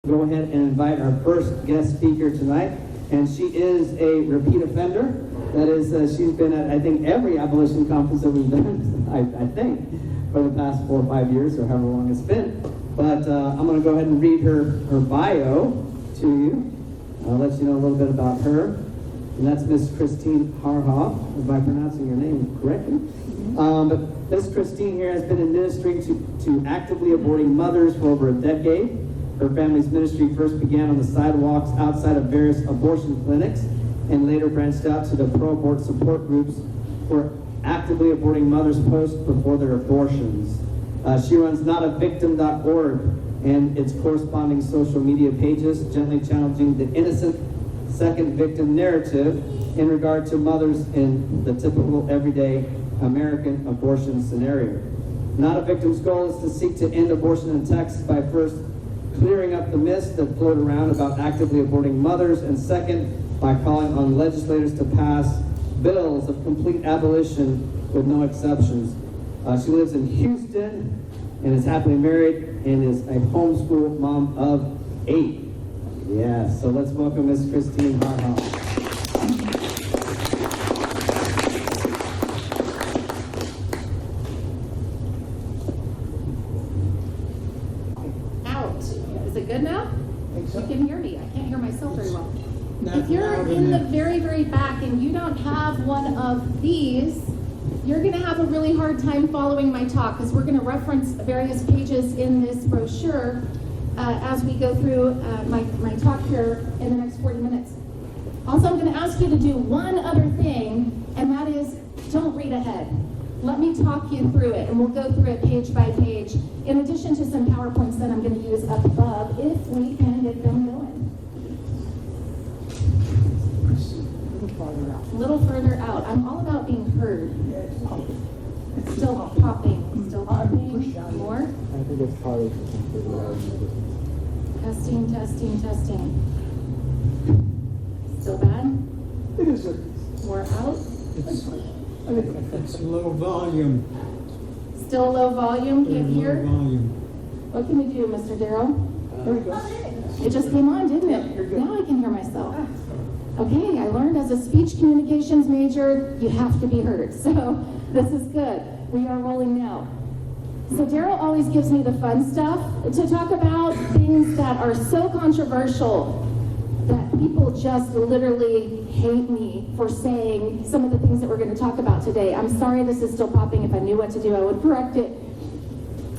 Go ahead and invite our first guest speaker tonight, and she is a repeat offender. That is, she's been at, I think, every abolition conference that we've done, I think, for the past 4 or 5 years, or however long it's been. But I'm going to go ahead and read her bio to you. I'll let you know a little bit about her. And that's Miss Kristine Harhoef, if I'm pronouncing your name correctly. But Miss Kristine here has been in ministry to actively aborting mothers for over a decade. Her family's ministry first began on the sidewalks outside of various abortion clinics and later branched out to the pro-abort support groups for actively aborting mothers post before their abortions. She runs notaVictim.org and its corresponding social media pages, gently challenging the innocent second victim narrative in regard to mothers in the typical everyday American abortion scenario. NotaVictim's goal is to seek to end abortion in Texas by first clearing up the myths that float around about actively aborting mothers, and second, by calling on legislators to pass bills of complete abolition with no exceptions. She lives in Houston and is happily married and is a homeschool mom of 8. Yeah, so let's welcome Miss Kristine Harhoef. Good now? So. You can hear me. I can't hear myself very well. Not If you're loud in the enough. very, very back and you don't have one of these, you're going to have a really hard time following my talk because we're going to reference various pages in this brochure as we go through my talk here in the next 40 minutes. Also, I'm going to ask you to do one other thing, and that is don't read ahead. Let me talk you through it, and we'll go through it page by page, in addition to some PowerPoints that I'm going to use up above, if we can get them going. A little further out. I'm all about being heard. It's still popping. Still popping. More. I think it's probably Testing, testing, testing. Still bad? It is More out. it's low volume. Still low volume. Can't Low hear. volume. What can we do, Mr. Darrell? There we go. It just came on, didn't it? Now I can hear myself. Okay, I learned as a speech communications major, you have to be heard. So this is good. We are rolling now. So Darrell always gives me the fun stuff to talk about things that are so controversial that people just literally hate me for saying some of the things that we're going to talk about today. I'm sorry this is still popping. If I knew what to do, I would correct it.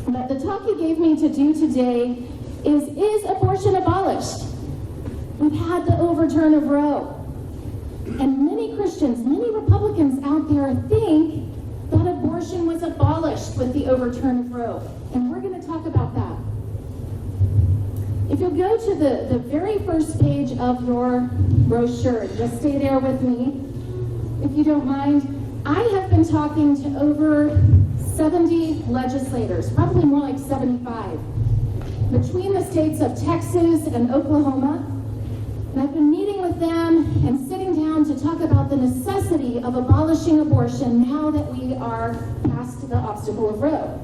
But the talk he gave me to do today is abortion abolished? We've had the overturn of Roe. And many Christians, many Republicans out there think that abortion was abolished with the overturn of Roe. And we're going to talk about that. If you'll go to the very first page of your brochure, just stay there with me, if you don't mind. I have been talking to over 70 legislators, probably more like 75, between the states of Texas and Oklahoma. And I've been meeting with them and sitting down to talk about the necessity of abolishing abortion now that we are past the obstacle of Roe.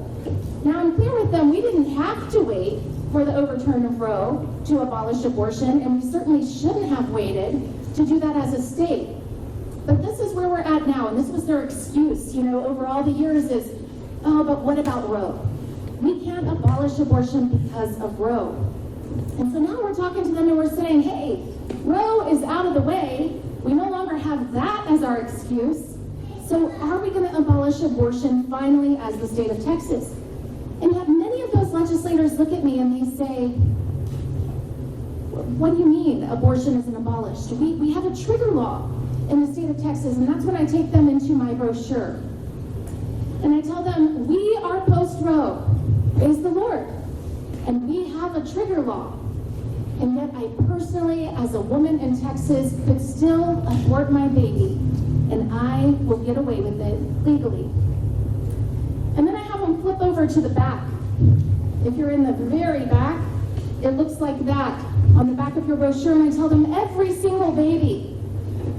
Now I'm clear with them, we didn't have to wait for the overturn of Roe to abolish abortion, and we certainly shouldn't have waited to do that as a state. But this is where we're at now, and this was their excuse, over all the years is, oh, but what about Roe? We can't abolish abortion because of Roe. And so now we're talking to them and we're saying, hey, Roe is out of the way. We no longer have that as our excuse. So are we going to abolish abortion finally as the state of Texas? And yet many of those legislators look at me and they say, what do you mean abortion isn't abolished? We have a trigger law in the state of Texas, and that's when I take them into my brochure. And I tell them, we are post-Roe, praise the Lord, and we have a trigger law. And yet I personally, as a woman in Texas, could still abort my baby, and I will get away with it legally. And then I have them flip over to the back. If you're in the very back, it looks like that on the back of your brochure, and I tell them every single baby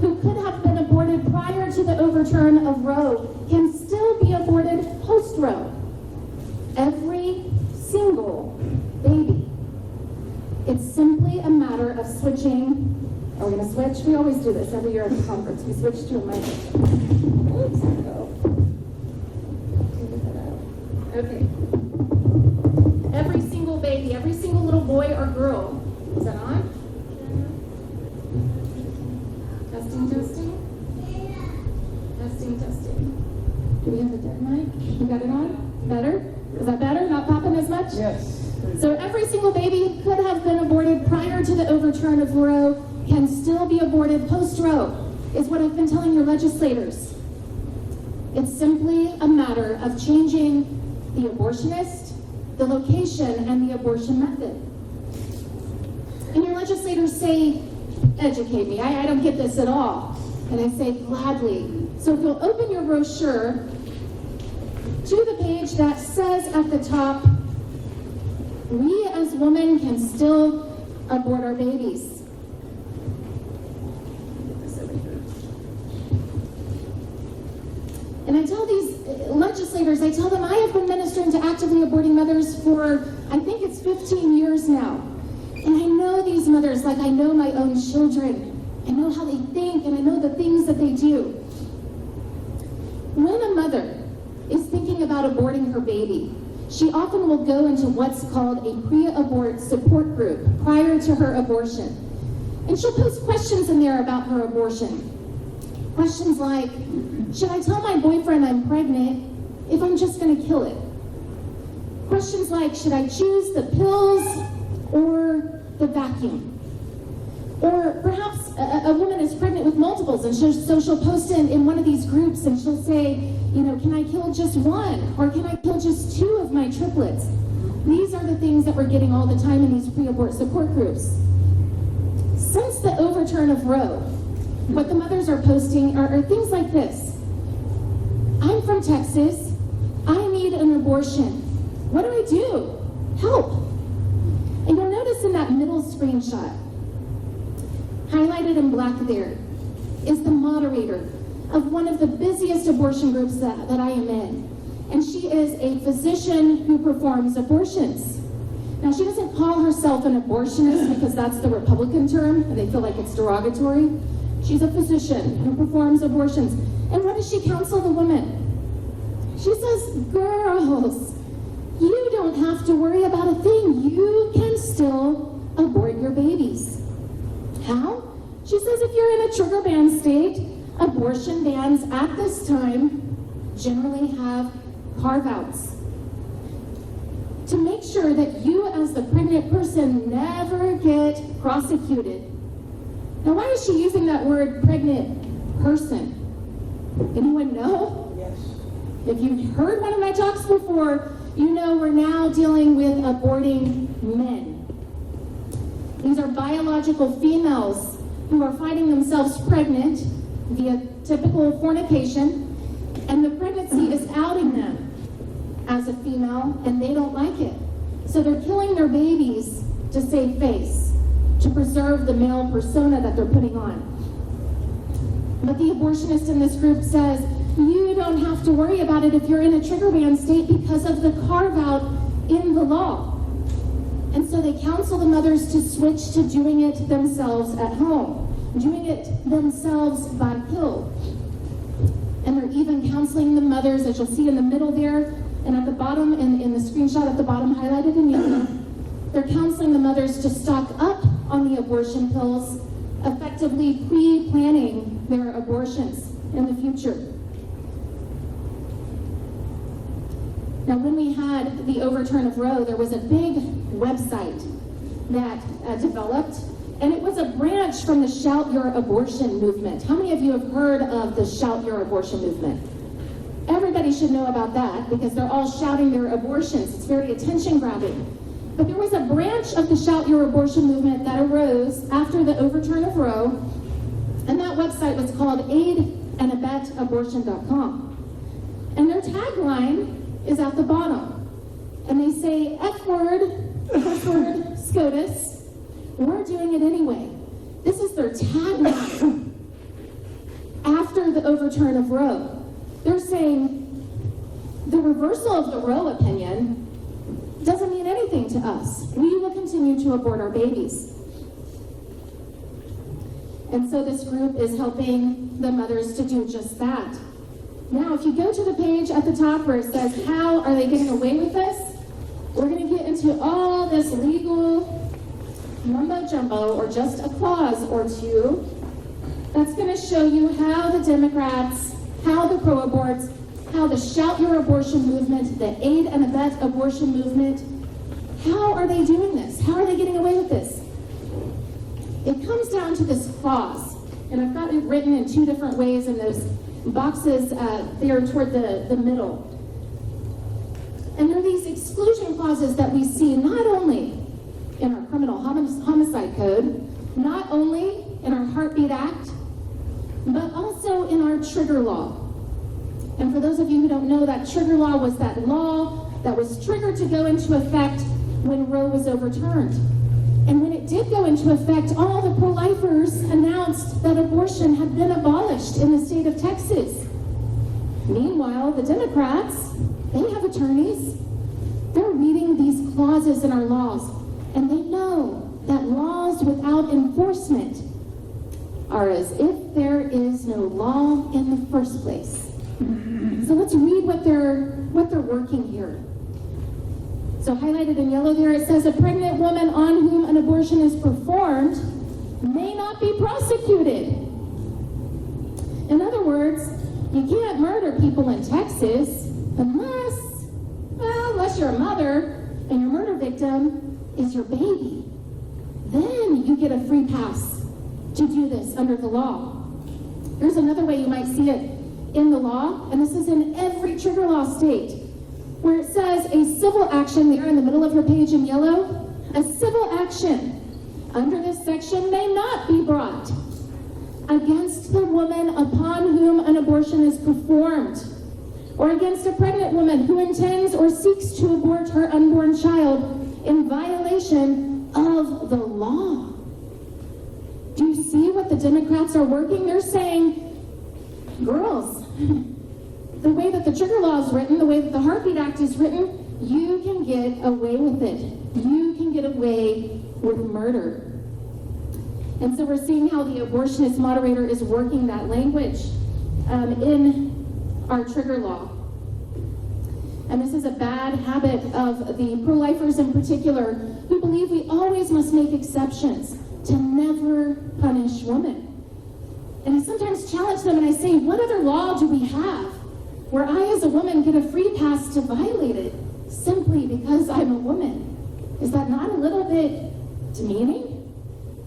who could have been aborted prior to the overturn of Roe can still be aborted post-Roe. Every single baby. It's simple. matter of switching. Are we going to switch? We always do this every year at the conference. We switch to a mic. Oops, okay. Every single baby, every single little boy or girl. Is that on? Testing, testing. Testing, testing. Do we have a dead mic? You got it on? Better? Is that better? Not popping as much? Yes. So every single baby who could have been aborted prior to the overturn of Roe can still be aborted post-Roe, is what I've been telling your legislators. It's simply a matter of changing the abortionist, the location, and the abortion method. And your legislators say, educate me, I don't get this at all. And I say, gladly. So if you'll open your brochure to the page that says at the top, we as women can still abort our babies. And I tell these legislators, I tell them I have been ministering to actively aborting mothers for, I think it's 15 years now. And I know these mothers like I know my own children. I know how they think and I know the things that they do. When a mother is thinking about aborting her baby, she often will go into what's called a pre-abort support group prior to her abortion. And she'll post questions in there about her abortion. Questions like, should I tell my boyfriend I'm pregnant if I'm just going to kill it? Questions like, should I choose the pills or the vacuum? Or perhaps a woman is pregnant with multiples, and so she'll post in one of these groups and she'll say, you know, can I kill just one? Or can I kill just two of my triplets? These are the things that we're getting all the time in these pre-abort support groups. Since the overturn of Roe, what the mothers are posting are things like this. I'm from Texas. I need an abortion. What do I do? Help. And you'll notice in that middle screenshot, highlighted in black there, is the moderator of one of the busiest abortion groups that I am in. And she is a physician who performs abortions. Now, she doesn't call herself an abortionist because that's the Republican term, and they feel like it's derogatory. She's a physician who performs abortions. And what does she counsel the women? She says, girls, you don't have to worry about a thing. You can still abort your babies. How? She says if you're in a trigger ban state, abortion bans at this time generally have carve-outs to make sure that you as the pregnant person never get prosecuted. Now, why is she using that word pregnant person? Anyone know? Yes. If you've heard one of my talks before, you know we're now dealing with aborting men. These are biological females who are finding themselves pregnant via typical fornication, and the pregnancy is outing them as a female, and they don't like it. So they're killing their babies to save face, to preserve the male persona that they're putting on. But the abortionist in this group says, you don't have to worry about it if you're in a trigger ban state because of the carve-out in the law. And so they counsel the mothers to switch to doing it themselves at home, doing it themselves by pill. And they're even counseling the mothers, as you'll see in the middle there, and at the bottom, in the screenshot at the bottom highlighted in yellow, they're counseling the mothers to stock up on the abortion pills, effectively pre-planning their abortions in the future. Now, when we had the overturn of Roe, there was a big website that developed, and it was a branch from the Shout Your Abortion movement. How many of you have heard of the Shout Your Abortion movement? Everybody should know about that because they're all shouting their abortions. It's very attention-grabbing. But there was a branch of the Shout Your Abortion movement that arose after the overturn of Roe, and that website was called aidandabettabortion.com. And their tagline is at the bottom. And they say, F-word, F-word, SCOTUS, we're doing it anyway. This is their tagline after the overturn of Roe. They're saying the reversal of the Roe opinion doesn't mean anything to us. We will continue to abort our babies. And so this group is helping the mothers to do just that. Now, if you go to the page at the top where it says, how are they getting away with this? We're going to get into all this legal mumbo jumbo, or just a clause or two, that's going to show you how the Democrats, how the pro-aborts, how the Shout Your Abortion movement, the Aid and Abet abortion movement, how are they doing this? How are they getting away with this? It comes down to this clause, and I've got it written in two different ways in those boxes there toward the middle. And there are these exclusion clauses that we see not only in our criminal homicide code, not only in our Heartbeat Act, but also in our trigger law. And for those of you who don't know, that trigger law was that law that was triggered to go into effect when Roe was overturned. And when it did go into effect, all the pro-lifers announced that abortion had been abolished in the state of Texas. Meanwhile, the Democrats, they have attorneys. They're reading these clauses in our laws, and they know that laws without enforcement are as if there is no law in the first place. So let's read what they're working here. So highlighted in yellow there, it says a pregnant woman on whom an abortion is performed may not be prosecuted. In other words, you can't murder people in Texas unless you're a mother and your murder victim is your baby. Then you get a free pass to do this under the law. There's another way you might see it in the law, and this is in every trigger law state, where it says a civil action there in the middle of your page in yellow, a civil action under this section may not be brought against the woman upon whom an abortion is performed, or against a pregnant woman who intends or seeks to abort her unborn child in violation of the law. Do you see what the Democrats are working? They're saying, girls, the way that the trigger law is written, the way that the Heartbeat Act is written, you can get away with it. You can get away with murder. And so we're seeing how the abortionist moderator is working that language in our trigger law. And this is a bad habit of the pro-lifers in particular, who believe we always must make exceptions to never punish women. And I sometimes challenge them and I say, what other law do we have where I as a woman get a free pass to violate it simply because I'm a woman? Is that not a little bit demeaning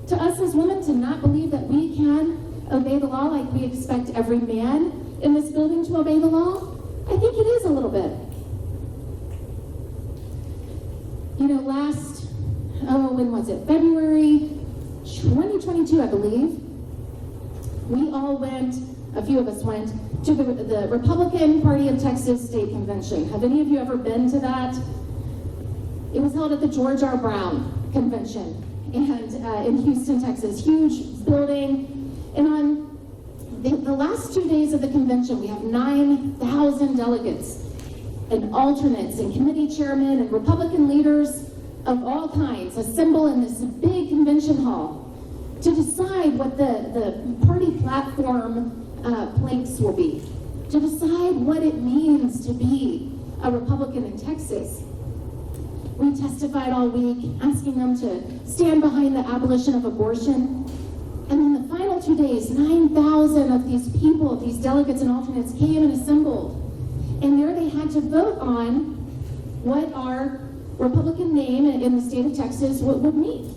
to us as women to not believe that we can obey the law like we expect every man in this building to obey the law? I think it is a little bit. You know, when was it? February 2022, I believe. We all went, a few of us went, to the Republican Party of Texas State Convention. Have any of you ever been to that? It was held at the George R. Brown Convention and in Houston, Texas. Huge building. And on the last 2 days of the convention, we have 9,000 delegates and alternates and committee chairmen and Republican leaders of all kinds assemble in this big convention hall to decide what the party platform planks will be, to decide what it means to be a Republican in Texas. We testified all week, asking them to stand behind the abolition of abortion. And in the final 2 days, 9,000 of these people, these delegates and alternates, came and assembled. And there they had to vote on what our Republican name in the state of Texas would mean.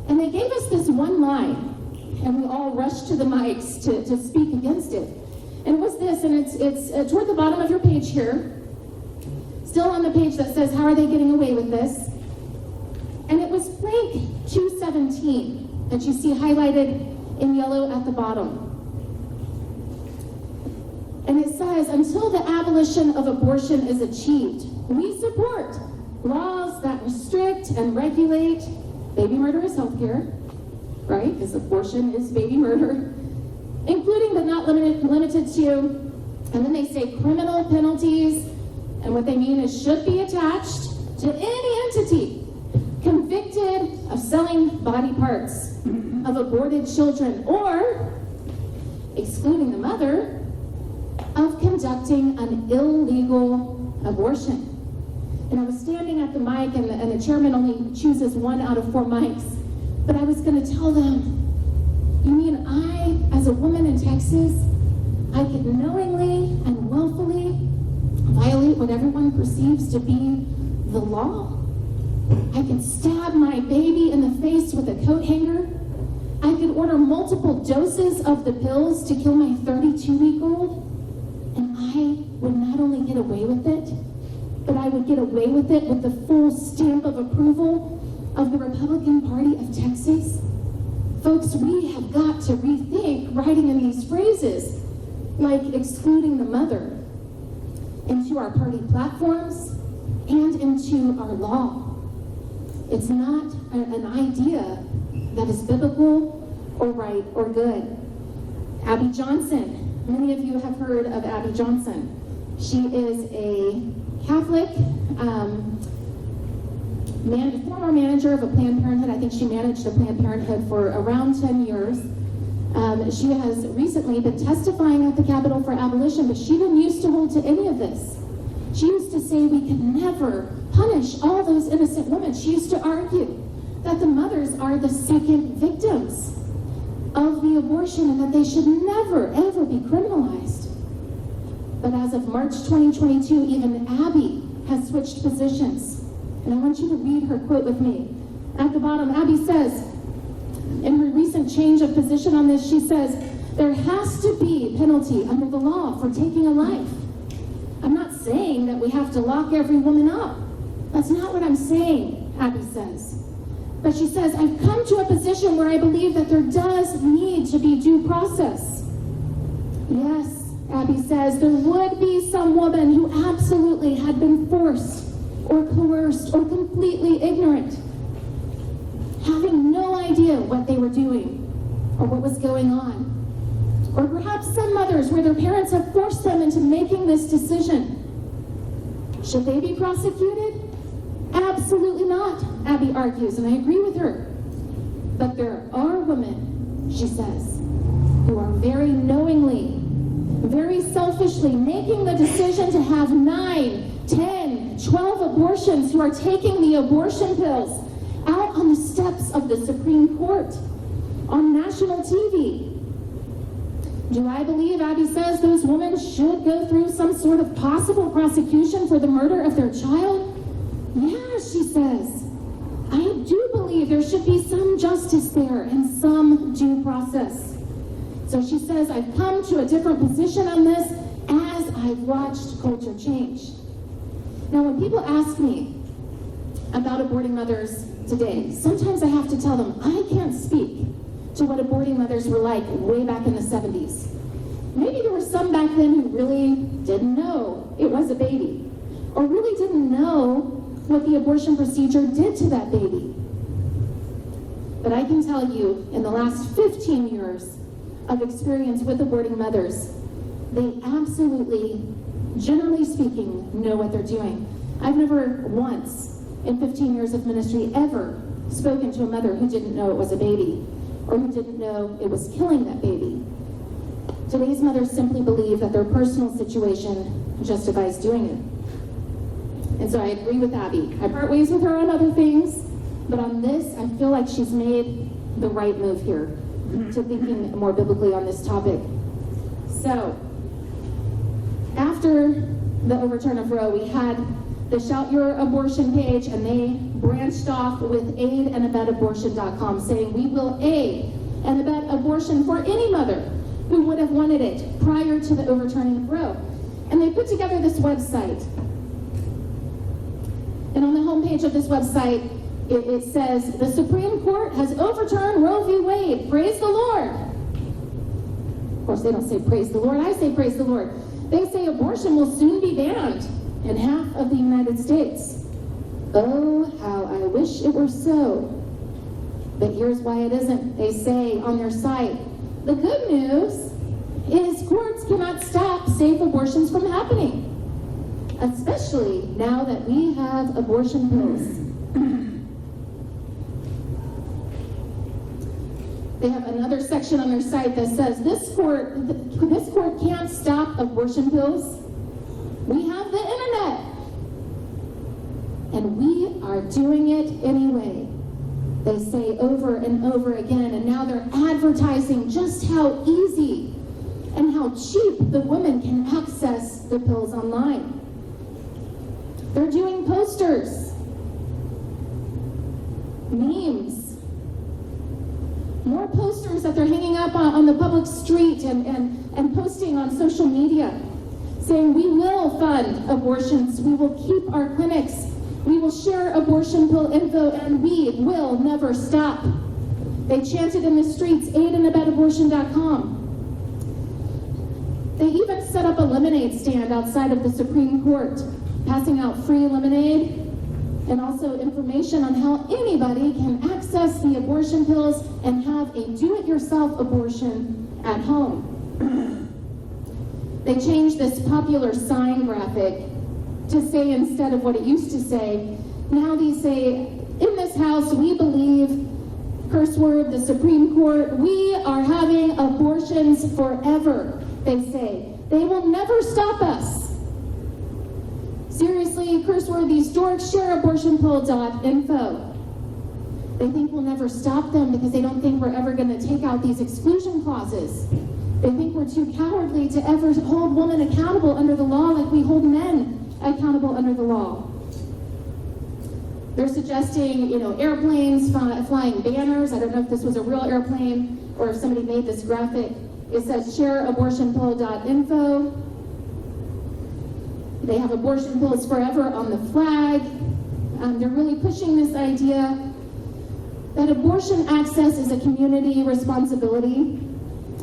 And they gave us this one line, and we all rushed to the mics to speak against it. And it was this, and it's toward the bottom of your page here, still on the page that says, how are they getting away with this? And it was plank 217 that you see highlighted in yellow at the bottom. And it says, until the abolition of abortion is achieved, we support laws that restrict and regulate baby murder as healthcare, right? Because abortion is baby murder, including but not limited to, and then they say criminal penalties, and what they mean is should be attached to any entity convicted of selling body parts of aborted children, or excluding the mother, of conducting an illegal abortion. And I was standing at the mic, and the chairman only chooses 1 out of 4 mics, but I was going to tell them, you mean I, as a woman in Texas, I could knowingly and willfully violate what everyone perceives to be the law? I could stab my baby in the face with a coat hanger. I could order multiple doses of the pills to kill my 32-week-old. And I would not only get away with it, but I would get away with it with the full stamp of approval of the Republican Party of Texas. Folks, we have got to rethink writing in these phrases like excluding the mother into our party platforms and into our law. It's not an idea that is biblical or right or good. Abby Johnson, many of you have heard of Abby Johnson. She is a Catholic, former manager of a Planned Parenthood. I think she managed a Planned Parenthood for around 10 years. She has recently been testifying at the Capitol for abolition, but she didn't used to hold to any of this. She used to say we could never punish all those innocent women. She used to argue that the mothers are the second victims of the abortion and that they should never, ever be criminalized. But as of March 2022, even Abby has switched positions. And I want you to read her quote with me. At the bottom, Abby says, in her recent change of position on this, she says, there has to be penalty under the law for taking a life. I'm not saying that we have to lock every woman up. That's not what I'm saying, Abby says. But she says, I've come to a position where I believe that there does need to be due process. Yes, Abby says, there would be some woman who absolutely had been forced or coerced or completely ignorant, having no idea what they were doing or what was going on. Or perhaps some mothers where their parents have forced them into making this decision. Should they be prosecuted? Absolutely not, Abby argues, and I agree with her. But there are women, she says, who are very knowingly, very selfishly making the decision to have 9, 10, 12 abortions, who are taking the abortion pills out on the steps of the Supreme Court, on national TV. Do I believe, Abby says, those women should go through some sort of possible prosecution for the murder of their child? Yeah, she says. I do believe there should be some justice there and some due process. So she says, I've come to a different position on this as I've watched culture change. Now, when people ask me about aborting mothers today, sometimes I have to tell them, I can't speak to what aborting mothers were like way back in the 70s. Maybe there were some back then who really didn't know it was a baby, or really didn't know what the abortion procedure did to that baby. But I can tell you, in the last 15 years of experience with aborting mothers, they absolutely, generally speaking, know what they're doing. I've never once, in 15 years of ministry, ever spoken to a mother who didn't know it was a baby, or who didn't know it was killing that baby. Today's mothers simply believe that their personal situation justifies doing it. And so I agree with Abby. I part ways with her on other things, but on this, I feel like she's made the right move here to thinking more biblically on this topic. So, after the overturn of Roe, we had the Shout Your Abortion page, and they branched off with aidandabedabortion.com, saying we will aid and abet abortion for any mother who would have wanted it prior to the overturning of Roe. And they put together this website. And on the homepage of this website, it says, the Supreme Court has overturned Roe v. Wade. Praise the Lord. Of course, they don't say praise the Lord. I say praise the Lord. They say abortion will soon be banned in half of the United States. Oh, how I wish it were so. But here's why it isn't. They say on their site, the good news is courts cannot stop safe abortions from happening, especially now that we have abortion pills. They have another section on their site that says, this court can't stop abortion pills. We have the internet. And we are doing it anyway. They say over and over again, and now they're advertising just how easy and how cheap the women can access the pills online. They're doing posters, memes, more posters that they're hanging up on the public street and posting on social media, saying we will fund abortions, we will keep our clinics, we will share abortion pill info, and we will never stop. They chanted in the streets, aidandabedabortion.com. They even set up a lemonade stand outside of the Supreme Court, passing out free lemonade and also information on how anybody can access the abortion pills and have a do-it-yourself abortion at home. They changed this popular sign graphic to say, instead of what it used to say, now they say, in this house we believe, curse word, the Supreme Court, we are having abortions forever, they say. They will never stop us. Seriously, curse word, these dorks share abortionpill.info. They think we'll never stop them because they don't think we're ever going to take out these exclusion clauses. They think we're too cowardly to ever hold women accountable under the law like we hold men accountable under the law. They're suggesting, airplanes flying banners. I don't know if this was a real airplane or if somebody made this graphic. It says shareabortionpill.info. They have abortion pills forever on the flag. They're really pushing this idea that abortion access is a community responsibility.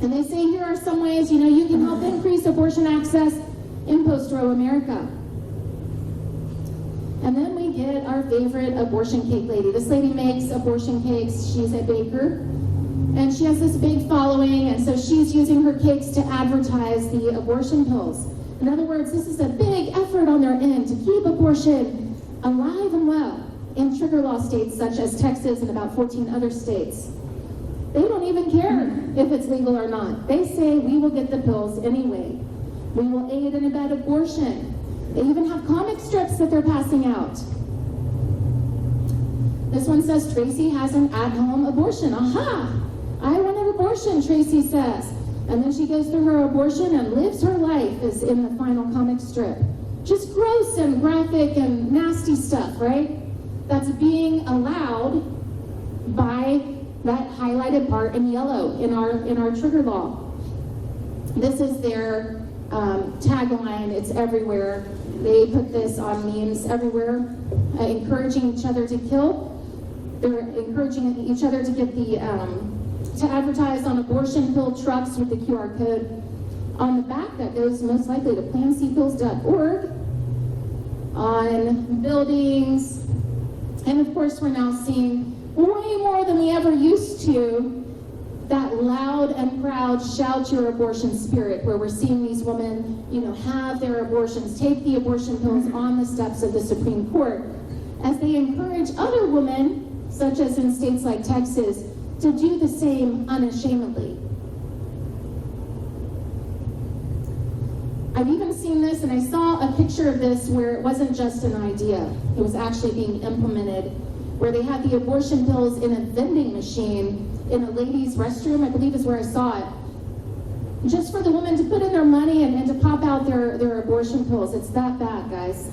And they say here are some ways, you can help increase abortion access in post-Roe America. And then we get our favorite abortion cake lady. This lady makes abortion cakes. She's a baker. And she has this big following, and so she's using her cakes to advertise the abortion pills. In other words, this is a big effort on their end to keep abortion alive and well in trigger law states such as Texas and about 14 other states. They don't even care if it's legal or not. They say we will get the pills anyway. We will aid and abet abortion. They even have comic strips that they're passing out. This one says Tracy has an at-home abortion. Aha! I want an abortion, Tracy says. And then she goes through her abortion and lives her life, is in the final comic strip. Just gross and graphic and nasty stuff, right? That's being allowed by that highlighted part in yellow in our trigger law. This is their tagline. It's everywhere. They put this on memes everywhere, encouraging each other to kill. They're encouraging each other to get to advertise on abortion pill trucks with the QR code on the back that goes most likely to plancpills.org, on buildings, and of course we're now seeing way more than we ever used to that loud and proud shout your abortion spirit, where we're seeing these women, have their abortions, take the abortion pills on the steps of the Supreme Court, as they encourage other women, such as in states like Texas, to do the same unashamedly. I've even seen this, and I saw a picture of this where it wasn't just an idea, it was actually being implemented, where they had the abortion pills in a vending machine in a ladies' restroom, I believe is where I saw it, just for the women to put in their money and to pop out their abortion pills. It's that bad, guys.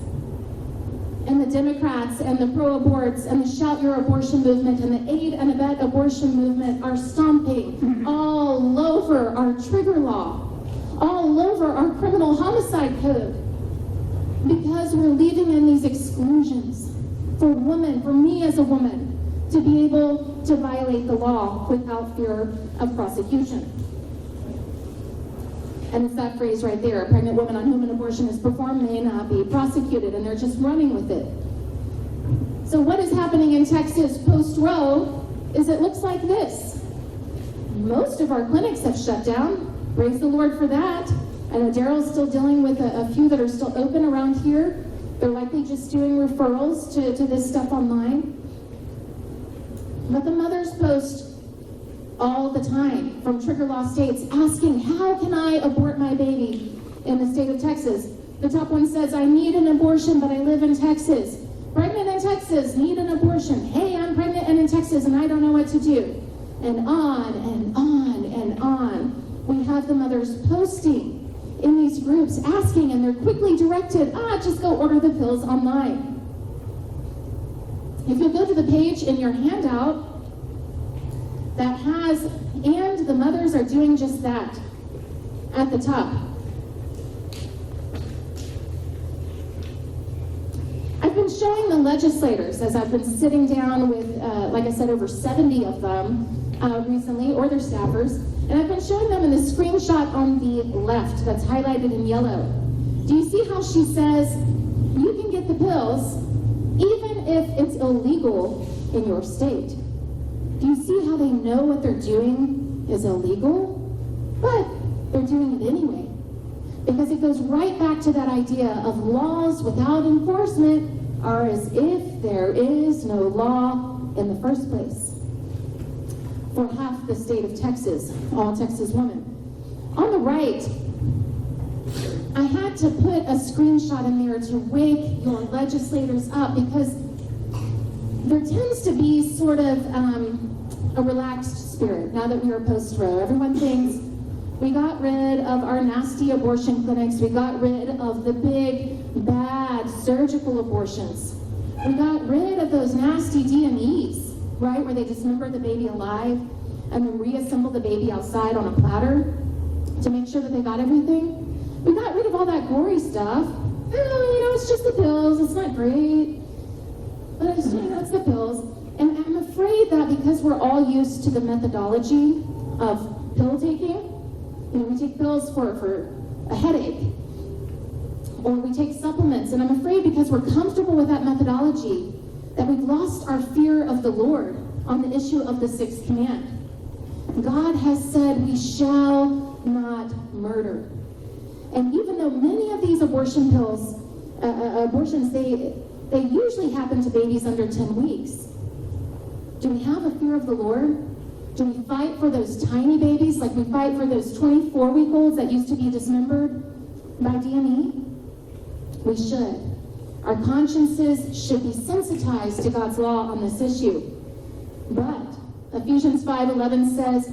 And the Democrats and the pro-aborts and the Shout Your Abortion movement and the Aid and Abet abortion movement are stomping all over our trigger law, all over our criminal homicide code, because we're leaving in these exclusions for women, for me as a woman, to be able to violate the law without fear of prosecution. And it's that phrase right there, a pregnant woman on whom an abortion is performed may not be prosecuted, and they're just running with it. So what is happening in Texas post-Roe is it looks like this. Most of our clinics have shut down. Praise the Lord for that. I know Daryl's still dealing with a few that are still open around here. They're likely just doing referrals to this stuff online. But the Mother's Post all the time from trigger law states asking, how can I abort my baby in the state of Texas? The top one says, I need an abortion, but I live in Texas. Pregnant in Texas, need an abortion. Hey, I'm pregnant and in Texas, and I don't know what to do. And on and on and on. We have the mothers posting in these groups, asking, and they're quickly directed, just go order the pills online. If you'll go to the page in your handout that has, and the mothers are doing just that at the top. I've been showing the legislators as I've been sitting down with, like I said, over 70 of them recently, or their staffers, and I've been showing them in the screenshot on the left that's highlighted in yellow. Do you see how she says, you can get the pills even if it's illegal in your state? Do you see how they know what they're doing is illegal? But they're doing it anyway. Because it goes right back to that idea of laws without enforcement are as if there is no law in the first place. For half the state of Texas, all Texas women. On the right, I had to put a screenshot in there to wake your legislators up because there tends to be sort of a relaxed spirit now that we are post-Roe. Everyone thinks we got rid of our nasty abortion clinics. We got rid of the big, bad surgical abortions. We got rid of those nasty DMEs, right, where they dismember the baby alive and then reassemble the baby outside on a platter to make sure that they got everything. We got rid of all that gory stuff. It's just the pills. It's not great. But it's the pills. And I'm afraid that because we're all used to the methodology of pill taking, we take pills for a headache, or we take supplements, and I'm afraid because we're comfortable with that methodology that we've lost our fear of the Lord on the issue of the sixth command. God has said we shall not murder. And even though many of these abortions, they usually happen to babies under 10 weeks. Do we have a fear of the Lord? Do we fight for those tiny babies like we fight for those 24-week-olds that used to be dismembered by DME? We should. Our consciences should be sensitized to God's law on this issue. But Ephesians 5:11 says,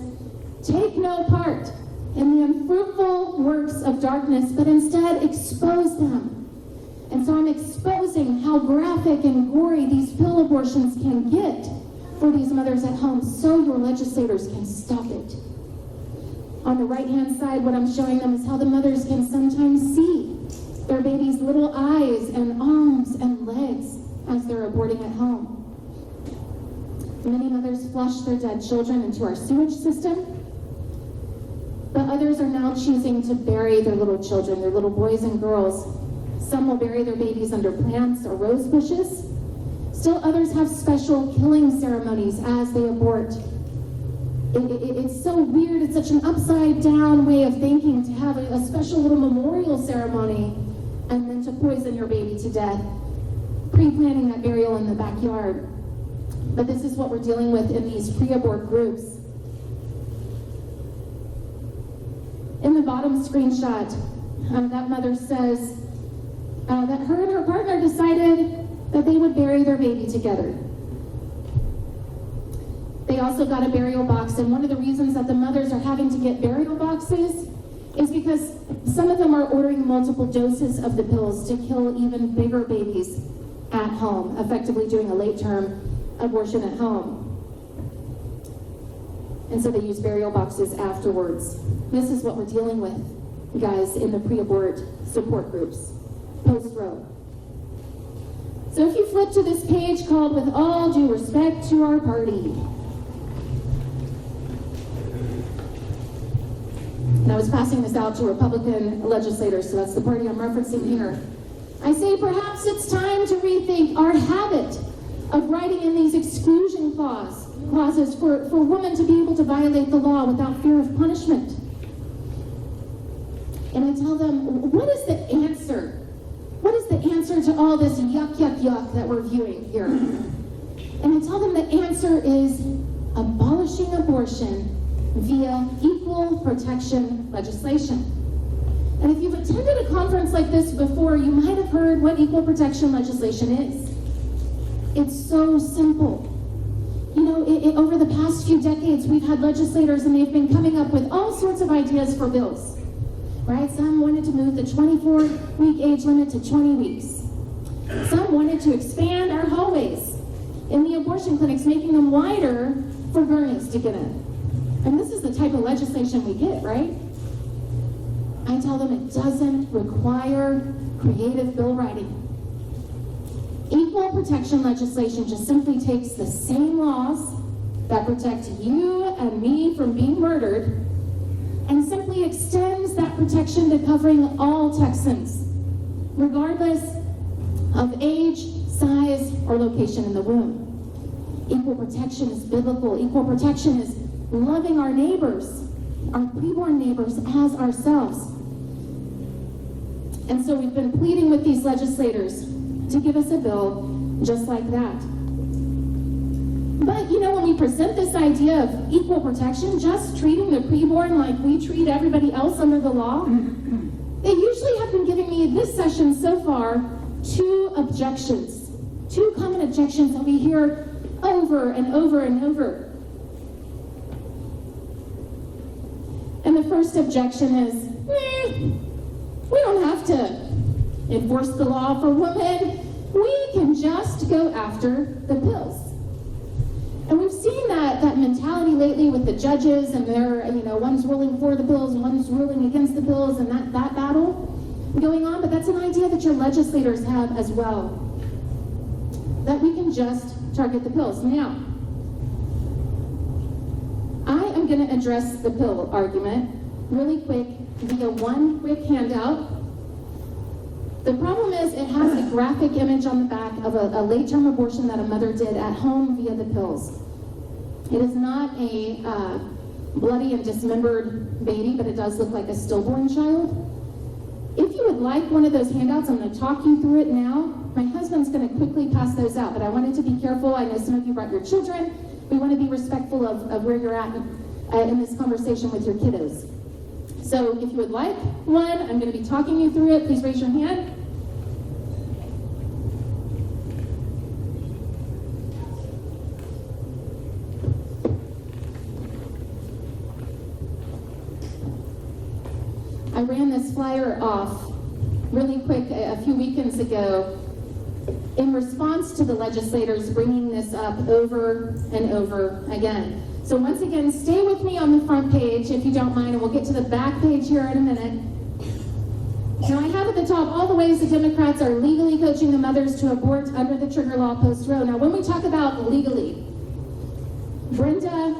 take no part in the unfruitful works of darkness, but instead expose them. And so I'm exposing how graphic and gory these pill abortions can get for these mothers at home so your legislators can stop it. On the right-hand side, what I'm showing them is how the mothers can sometimes see their baby's little eyes and arms and legs as they're aborting at home. Many mothers flush their dead children into our sewage system, but others are now choosing to bury their little children, their little boys and girls. Some will bury their babies under plants or rose bushes. Still others have special killing ceremonies as they abort. It's so weird, it's such an upside down way of thinking to have a special little memorial ceremony and then to poison your baby to death, pre-planning that burial in the backyard. But this is what we're dealing with in these pre-abort groups. In the bottom screenshot, that mother says that her and her partner decided that they would bury their baby together. They also got a burial box, and one of the reasons that the mothers are having to get burial boxes is because some of them are ordering multiple doses of the pills to kill even bigger babies at home, effectively doing a late-term abortion at home. And so they use burial boxes afterwards. This is what we're dealing with, guys, in the pre-abort support groups, post-Roe. So if you flip to this page called With All Due Respect to Our Party. And I was passing this out to Republican legislators, so that's the party I'm referencing here. I say perhaps it's time to rethink our habit of writing in these exclusion clauses for women to be able to violate the law without fear of punishment. And I tell them, what is the answer? What is the answer to all this yuck, yuck, yuck that we're viewing here? And I tell them the answer is abolishing abolishing abortion via equal protection legislation. And if you've attended a conference like this before, you might have heard what equal protection legislation is. It's so simple. You know, over the past few decades, we've had legislators and they've been coming up with all sorts of ideas for bills, right? Some wanted to move the 24-week age limit to 20 weeks. Some wanted to expand our hallways in the abortion clinics, making them wider for gurneys to get in. And this is the type of legislation we get, right? I tell them it doesn't require creative bill writing. Equal protection legislation just simply takes the same laws that protect you and me from being murdered and simply extends that protection to covering all Texans, regardless of age, size, or location in the womb. Equal protection is biblical. Equal protection is loving our neighbors, our preborn neighbors, as ourselves. And so we've been pleading with these legislators to give us a bill just like that. But you know, when we present this idea of equal protection, just treating the preborn like we treat everybody else under the law, they usually have been giving me this session so far 2 objections, 2 common objections that we hear over and over and over. And the first objection is, we don't have to enforce the law for women. We can just go after the pills. And we've seen that mentality lately with the judges, and they're, you know, one's ruling for the pills, one's ruling against the pills, and that battle going on. But that's an idea that your legislators have as well, that we can just target the pills. Now, I am going to address the pill argument really quick via one quick handout. The problem is it has a graphic image on the back of a late-term abortion that a mother did at home via the pills. It is not a bloody and dismembered baby, but it does look like a stillborn child. If you would like one of those handouts, I'm going to talk you through it now. My husband's going to quickly pass those out, but I wanted to be careful. I know some of you brought your children. We want to be respectful of where you're at in this conversation with your kiddos. So if you would like one, I'm going to be talking you through it. Please raise your hand. I ran this flyer off really quick a few weekends ago in response to the legislators bringing this up over and over again. So once again, stay with me on the front page if you don't mind, and we'll get to the back page here in a minute. Now I have at the top all the ways the Democrats are legally coaching the mothers to abort under the trigger law post-Roe. Now when we talk about legally, Brenda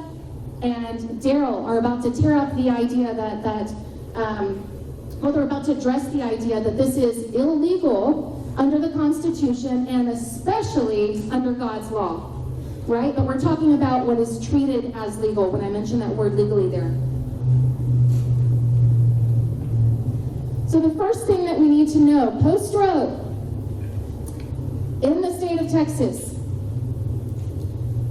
and Daryl are about to tear up the idea they're about to address the idea that this is illegal under the Constitution and especially under God's law, right? But we're talking about what is treated as legal when I mention that word legally there. So the first thing that we need to know, post-Roe, in the state of Texas,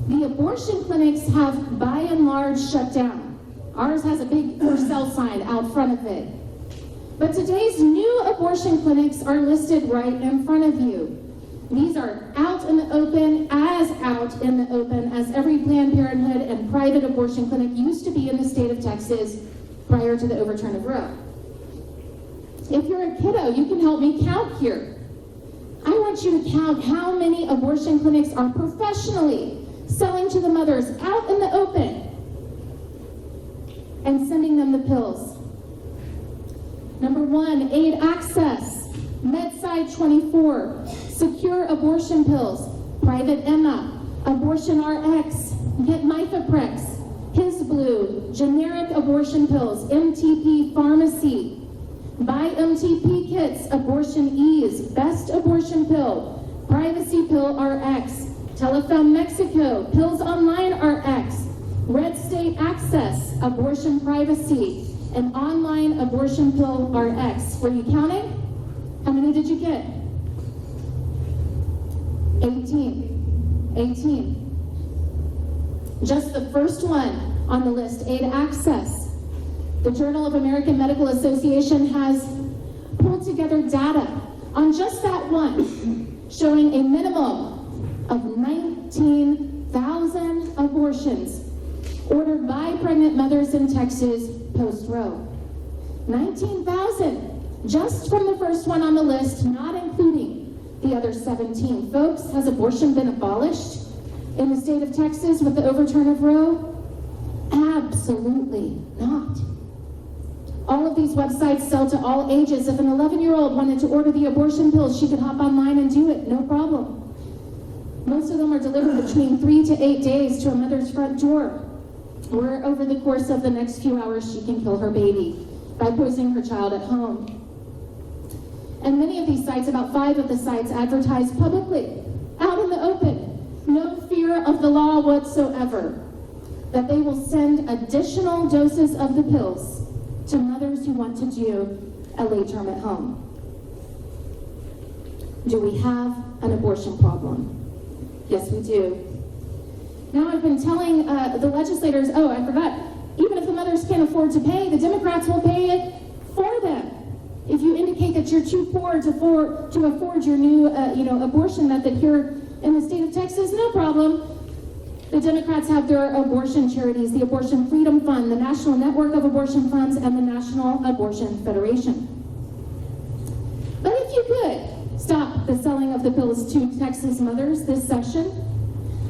the abortion clinics have by and large shut down. Ours has a big for sale sign out front of it. But today's new abortion clinics are listed right in front of you. These are out in the open, as out in the open as every Planned Parenthood and private abortion clinic used to be in the state of Texas prior to the overturn of Roe. If you're a kiddo, you can help me count here. I want you to count how many abortion clinics are professionally selling to the mothers out in the open and sending them the pills. Number 1, Aid Access, MedSide 24, Secure Abortion Pills, Private Emma, Abortion RX, Get Mifeprex, His Blue, Generic Abortion Pills, MTP Pharmacy, Buy MTP Kits, Abortion Ease, Best Abortion Pill, Privacy Pill RX, Telefilm Mexico, Pills Online RX, Red State Access, Abortion Privacy, and Online Abortion Pill RX. Were you counting? How many did you get? 18. Just the first one. on the list, aid access. The Journal of American Medical Association has pulled together data on just that one, showing a minimum of 19,000 abortions ordered by pregnant mothers in Texas post-Roe. 19,000, just from the first one on the list, not including the other 17. Folks, has abortion been abolished in the state of Texas with the overturn of Roe? Absolutely not. All of these websites sell to all ages. If an 11-year-old wanted to order the abortion pills, she could hop online and do it, no problem. Most of them are delivered between 3 to 8 days to a mother's front door, where over the course of the next few hours, she can kill her baby by poisoning her child at home. And many of these sites, about 5 of the sites, advertise publicly, out in the open, no fear of the law whatsoever, that they will send additional doses of the pills to mothers who want to do a late term at home. Do we have an abortion problem? Yes, we do. Now I've been telling the legislators, oh, I forgot, even if the mothers can't afford to pay, the Democrats will pay it for them. If you indicate that you're too poor to afford your new abortion method here in the state of Texas, no problem. The Democrats have their abortion charities, the Abortion Freedom Fund, the National Network of Abortion Funds, and the National Abortion Federation. But if you could stop the selling of the pills to Texas mothers this session,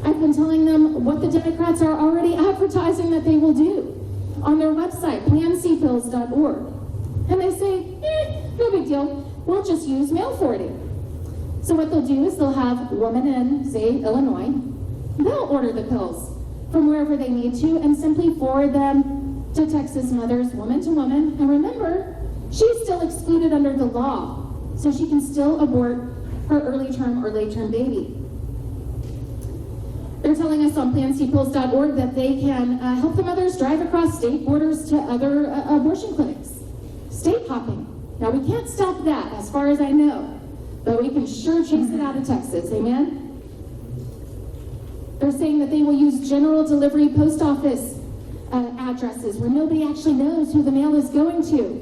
I've been telling them what the Democrats are already advertising that they will do on their website, plancpills.org. And they say, no big deal, we'll just use mail forwarding. So what they'll do is they'll have a woman in, say, Illinois. They'll order the pills from wherever they need to and simply forward them to Texas mothers, woman to woman. And remember, she's still excluded under the law, so she can still abort her early term or late term baby. They're telling us on plancpills.org that they can help the mothers drive across state borders to other abortion clinics. State hopping. Now, we can't stop that, as far as I know, but we can sure chase it out of Texas. Amen? They're saying that they will use general delivery post office addresses where nobody actually knows who the mail is going to,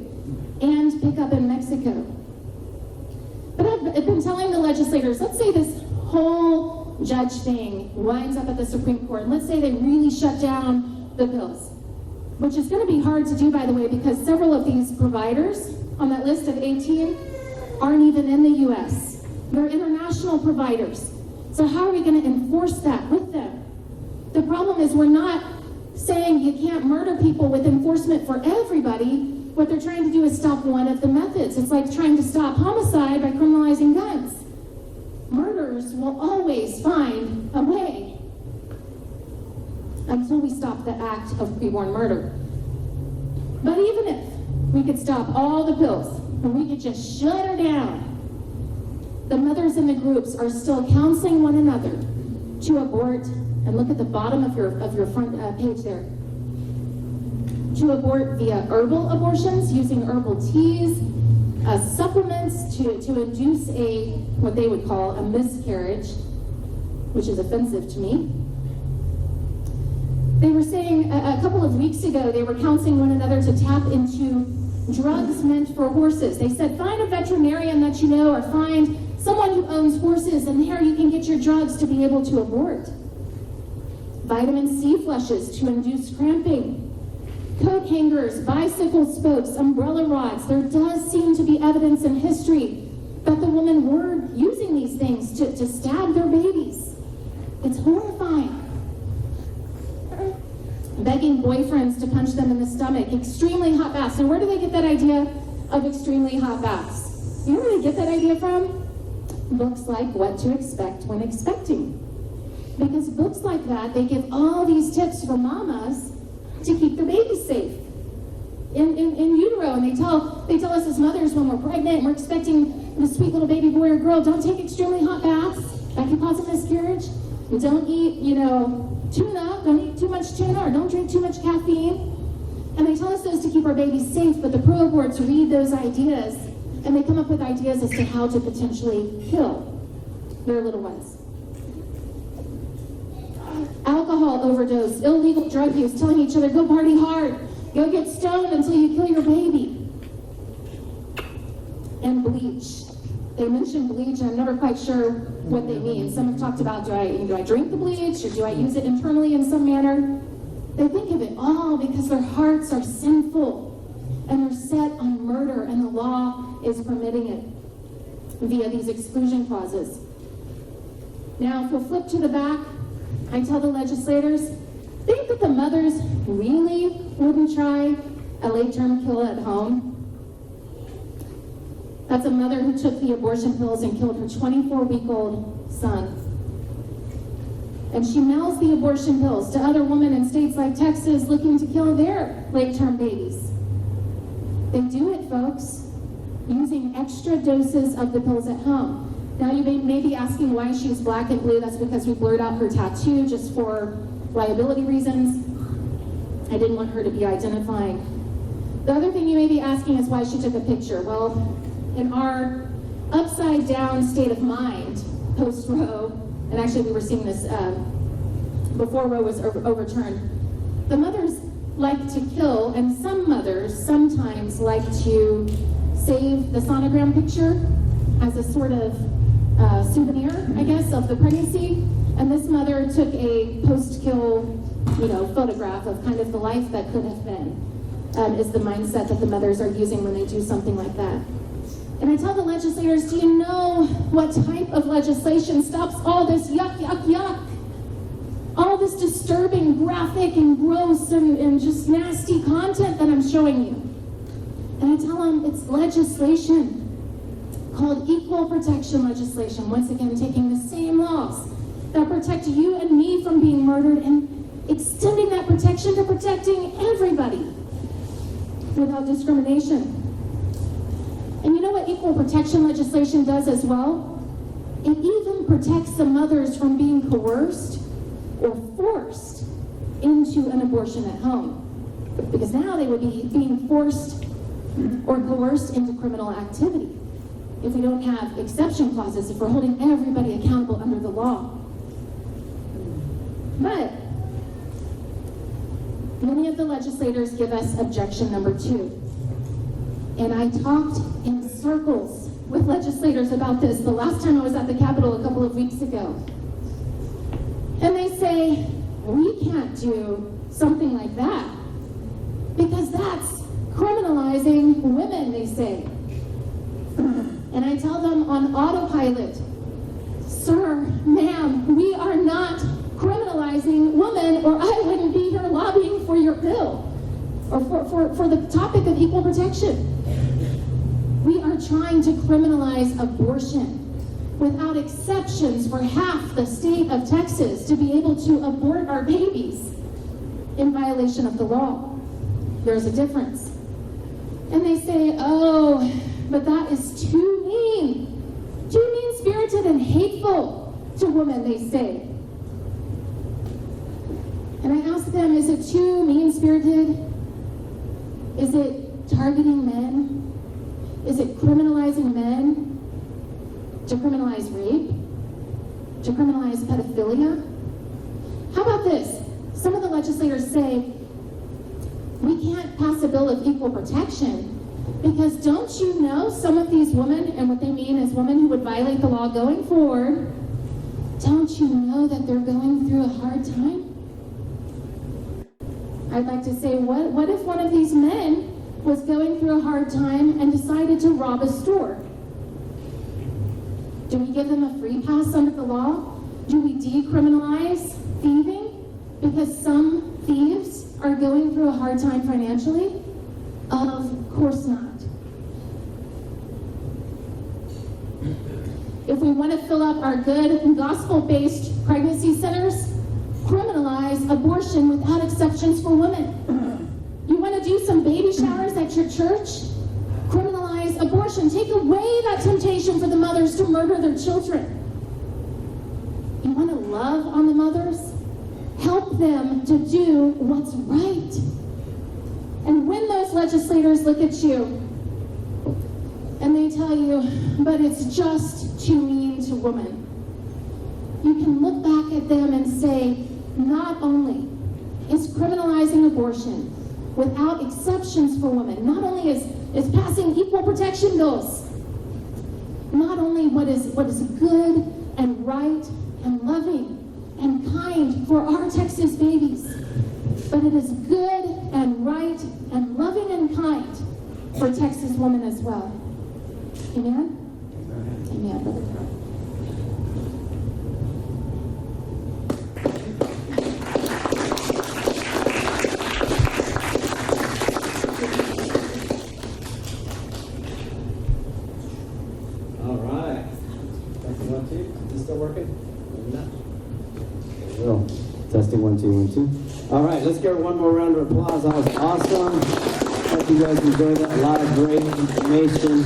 and pick up in Mexico. But I've been telling the legislators, let's say this whole judge thing winds up at the Supreme Court, and let's say they really shut down the pills, which is going to be hard to do, by the way, because several of these providers on that list of 18 aren't even in the U.S. They're international providers. So how are we going to enforce that with them? The problem is we're not saying you can't murder people with enforcement for everybody. What they're trying to do is stop one of the methods. It's like trying to stop homicide by criminalizing guns. Murderers will always find a way until we stop the act of preborn murder. But even if we could stop all the pills and we could just shut her down, the mothers in the groups are still counseling one another to abort, and look at the bottom of your front page there, to abort via herbal abortions, using herbal teas, supplements to induce what they would call a miscarriage, which is offensive to me. They were saying a couple of weeks ago, they were counseling one another to tap into drugs meant for horses. They said, find a veterinarian that you know, or find someone who owns horses, and there you can get your drugs to be able to abort. Vitamin C flushes to induce cramping. Coat hangers, bicycle spokes, umbrella rods. There does seem to be evidence in history that the women were using these things to stab their babies. It's horrifying. Begging boyfriends to punch them in the stomach. Extremely hot baths. And where do they get that idea of extremely hot baths? You know where they get that idea from? Books like What to Expect When Expecting. Because books like that, they give all these tips for mamas to keep their babies safe in utero. And they tell us as mothers when we're pregnant and we're expecting a sweet little baby boy or girl, don't take extremely hot baths. That can cause a miscarriage. And don't eat, tuna. Don't eat too much tuna, or don't drink too much caffeine. And they tell us those to keep our babies safe, but the pro boards read those ideas and they come up with ideas as to how to potentially kill their little ones. alcohol overdose, illegal drug use, telling each other, go party hard, go get stoned until you kill your baby. And bleach. They mention bleach, and I'm never quite sure what they mean. Some have talked about, do I drink the bleach, or do I use it internally in some manner? They think of it all because their hearts are sinful, and they're set on murder, and the law is permitting it via these exclusion clauses. Now, if we'll flip to the back, I tell the legislators, think that the mothers really wouldn't try a late-term kill at home? That's a mother who took the abortion pills and killed her 24-week-old son. And she mails the abortion pills to other women in states like Texas looking to kill their late-term babies. They do it, folks, using extra doses of the pills at home. Now you may be asking why she's black and blue. That's because we blurred out her tattoo just for liability reasons. I didn't want her to be identifying. The other thing you may be asking is why she took a picture. Well, in our upside down state of mind, post-Roe, and actually we were seeing this before Roe was overturned, the mothers like to kill, and some mothers sometimes like to save the sonogram picture as a sort of souvenir, I guess, of the pregnancy. And this mother took a post-kill, photograph of kind of the life that could have been, is the mindset that the mothers are using when they do something like that. And I tell the legislators, do you know what type of legislation stops all this yuck, yuck, yuck? All this disturbing, graphic, and gross, and just nasty content that I'm showing you. And I tell them it's legislation called equal protection legislation. Once again, taking the same laws that protect you and me from being murdered and extending that protection to protecting everybody without discrimination. And you know what equal protection legislation does as well? It even protects the mothers from being coerced or forced into an abortion at home. Because now they would be being forced or coerced into criminal activity if we don't have exception clauses, if we're holding everybody accountable under the law. But many of the legislators give us objection number 2. And I talked in circles with legislators about this the last time I was at the Capitol a couple of weeks ago. And they say, we can't do something like that because that's criminalizing women, they say. And I tell them on autopilot, sir, ma'am, we are not criminalizing women, or I wouldn't be here lobbying for your bill or for the topic of equal protection. We are trying to criminalize abortion without exceptions for half the state of Texas to be able to abort our babies in violation of the law. There's a difference. And they say, oh, but that is too mean-spirited and hateful to women, they say. And I ask them, is it too mean-spirited? Is it targeting men? Is it criminalizing men? To criminalize rape? To criminalize pedophilia? How about this? Some of the legislators say, we can't pass a bill of equal protection because don't you know some of these women, and what they mean is women who would violate the law going forward, don't you know that they're going through a hard time? I'd like to say, what if one of these men was going through a hard time and decided to rob a store? Do we give them a free pass under the law? Do we decriminalize thieving because some thieves are going through a hard time financially? Of course not. If we want to fill up our good gospel-based pregnancy centers, criminalize abortion without exceptions for women. You want to do some baby showers at your church? Criminalize abortion. Take away that temptation for the mothers to murder their children. You want to love on the mothers? Help them to do what's right. And when those legislators look at you and they tell you, but it's just too mean to women, you can look back at them and say, not only is criminalizing abortion without exceptions for women, not only is passing equal protection bills, not only what is good and right and loving and kind for our Texas babies, but it is good and right and loving and kind for Texas women as well. Amen? Amen, Brother Carl. All right. Testing 1, 2. Is this still working? Maybe not. There we go. Testing 1, 2, 1, 2. All right, let's give her one more round of applause. That was awesome. Hope you guys enjoyed that. A lot of great information.